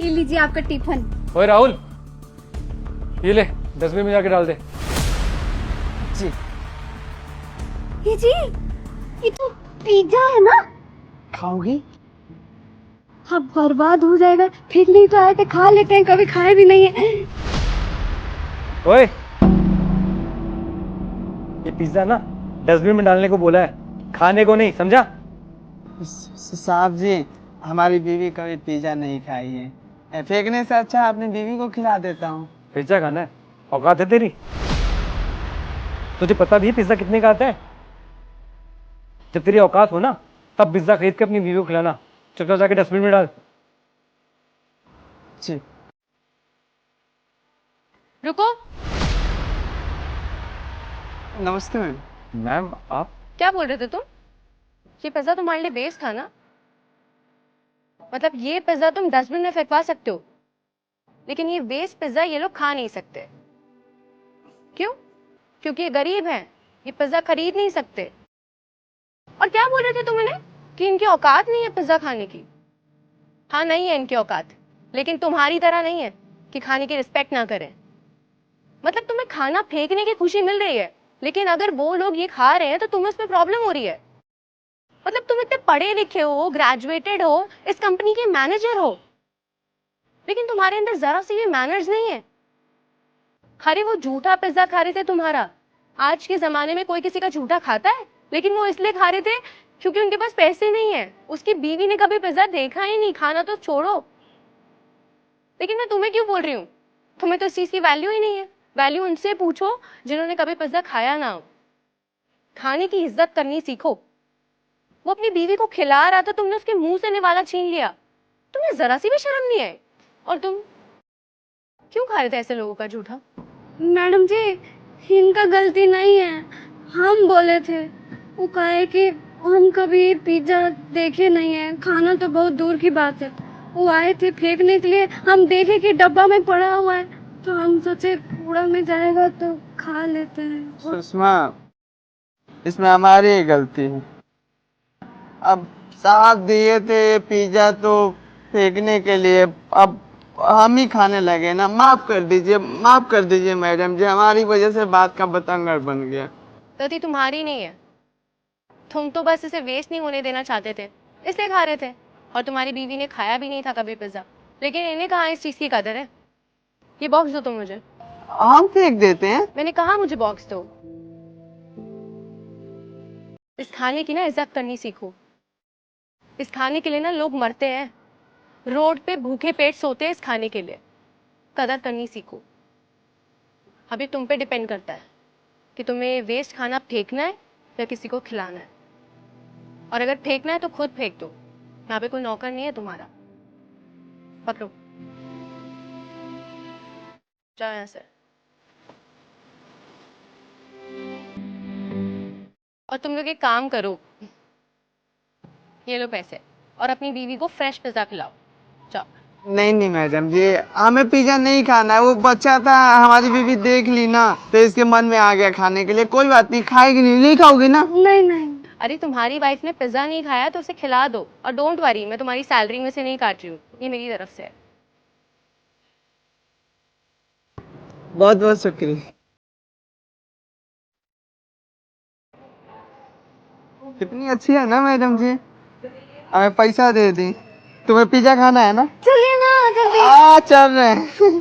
ये लीजिए आपका टिफिन। ओए राहुल, ये ले डस्टबिन में जाके डाल दे। जी जी ये तो पिज्जा है ना? खाओगी? अब बर्बाद हो जाएगा, ठीक नहीं तो आए थे, खा लेते हैं, कभी खाए भी नहीं है। ओए, ये पिज्जा ना डस्टबिन में डालने को बोला है, खाने को नहीं, समझा? साहब जी, हमारी बीवी कभी पिज्जा नहीं खाई है, फेंकने से अच्छा अपनी बीवी को खिला देता हूँ। पिज्जा खाना है? औकात है तेरी? तुझे पता भी है पिज्जा कितने का आता है? जब तेरी औकात हो ना तब पिज्जा खरीद के अपनी बीवी को खिलाना। चुपचाप जाके डस्टबिन में डाल। जी। रुको, नमस्ते मैम। मैम आप? क्या बोल रहे थे तुम? ये पिज्जा तुम्हारे लिए बेस्ट था ना? मतलब ये पिज्जा तुम डस्टबिन में फेंकवा सकते हो, लेकिन ये वेस्ट पिज्जा ये लोग खा नहीं सकते। क्यों? क्योंकि ये गरीब हैं, ये पिज्जा खरीद नहीं सकते। और क्या बोल रहे थे तुम इन्हें कि इनकी औकात नहीं है पिज्जा खाने की? हाँ, नहीं है इनकी औकात, लेकिन तुम्हारी तरह नहीं है कि खाने की रिस्पेक्ट ना करें। मतलब तुम्हें खाना फेंकने की खुशी मिल रही है, लेकिन अगर वो लोग ये खा रहे हैं तो तुम्हें उसमें प्रॉब्लम हो रही है। मतलब तुम इतने पढ़े लिखे हो, ग्रेजुएटेड हो, इस कंपनी के मैनेजर हो, लेकिन तुम्हारे अंदर जरा सी भी मैनर्स नहीं है। अरे वो झूठा पिज्जा खा रहे थे तुम्हारा। आज के जमाने में कोई किसी का झूठा खाता है, लेकिन वो इसलिए खा रहे थे क्योंकि उनके पास पैसे नहीं है। उसकी बीवी ने कभी पिज्जा देखा ही नहीं, खाना तो छोड़ो। लेकिन मैं तुम्हें क्यों बोल रही हूँ? तुम्हें तो इस चीज की वैल्यू ही नहीं है। वैल्यू उनसे पूछो जिन्होंने कभी पिज्जा खाया ना हो। खाने की इज्जत करनी सीखो। वो अपनी बीवी को खिला रहा था, तुमने उसके मुंह से निवाला छीन लिया। तुम्हें जरा सी भी शर्म नहीं आई? और तुम क्यों खा रहे थे ऐसे लोगों का झूठा? मैडम जी, इनका गलती नहीं है, हम बोले थे। वो कहे कि हम कभी पिज्जा देखे नहीं है, खाना तो बहुत दूर की बात है। वो आए थे फेंकने के लिए, हम देखे कि डब्बा में पड़ा हुआ है, तो हम सोचे कूड़ा में जाएगा तो खा लेते हैं। सुषमा, इसमें हमारी ही गलती है। अब साथ दिए थे ये पिज्जा तो फेंकने के लिए, अब हम ही खाने लगे ना। माफ कर दीजिए, माफ कर दीजिए मैडम जी, हमारी वजह से बात का बतंगड़ बन गया। गलती तुम्हारी नहीं है। तुम तो बस इसे वेस्ट नहीं होने देना चाहते थे, इसलिए खा रहे थे। और तुम्हारी बीवी ने खाया भी नहीं था कभी पिज्जा, लेकिन इन्हें कहाँ इस चीज की कदर है। ये बॉक्स दो तुम मुझे। हम फेंक देते हैं? मैंने कहा मुझे बॉक्स दो। इस खाने की ना इज्जत करनी सीखो। इस खाने के लिए ना लोग मरते हैं, रोड पे भूखे पेट सोते हैं इस खाने के लिए। कदर करनी सीखो। अभी तुम पे डिपेंड करता है कि तुम्हें वेस्ट खाना फेंकना है या किसी को खिलाना है। और अगर फेंकना है तो खुद फेंक दो, यहाँ पे कोई नौकर नहीं है तुम्हारा। पकड़ो, जाओ यहाँ से। और तुम लोग एक काम करो, ये लो पैसे, और अपनी बीवी को फ्रेश पिज्जा खिलाओ। जाओ। नहीं नहीं मैडम जी, हमें पिज्जा नहीं खाना है। वो बच्चा था, हमारी बीवी देख ली ना तो इसके मन में आ गया खाने के लिए। कोई बात नहीं, खाएगी नहीं? नहीं खाओगी ना? नहीं नहीं। अरे तुम्हारी वाइफ ने पिज्जा नहीं खाया तो उसे खिला दो। और डोंट वरी, मैं तुम्हारी सैलरी में से नहीं काट रही हूँ, ये मेरी तरफ से है। बहुत बहुत शुक्रिया। कितनी अच्छी है ना मैडम जी, हमें पैसा दे दी। तुम्हें पिज्जा खाना है ना? चलिए ना जल्दी। चल रहे हैं।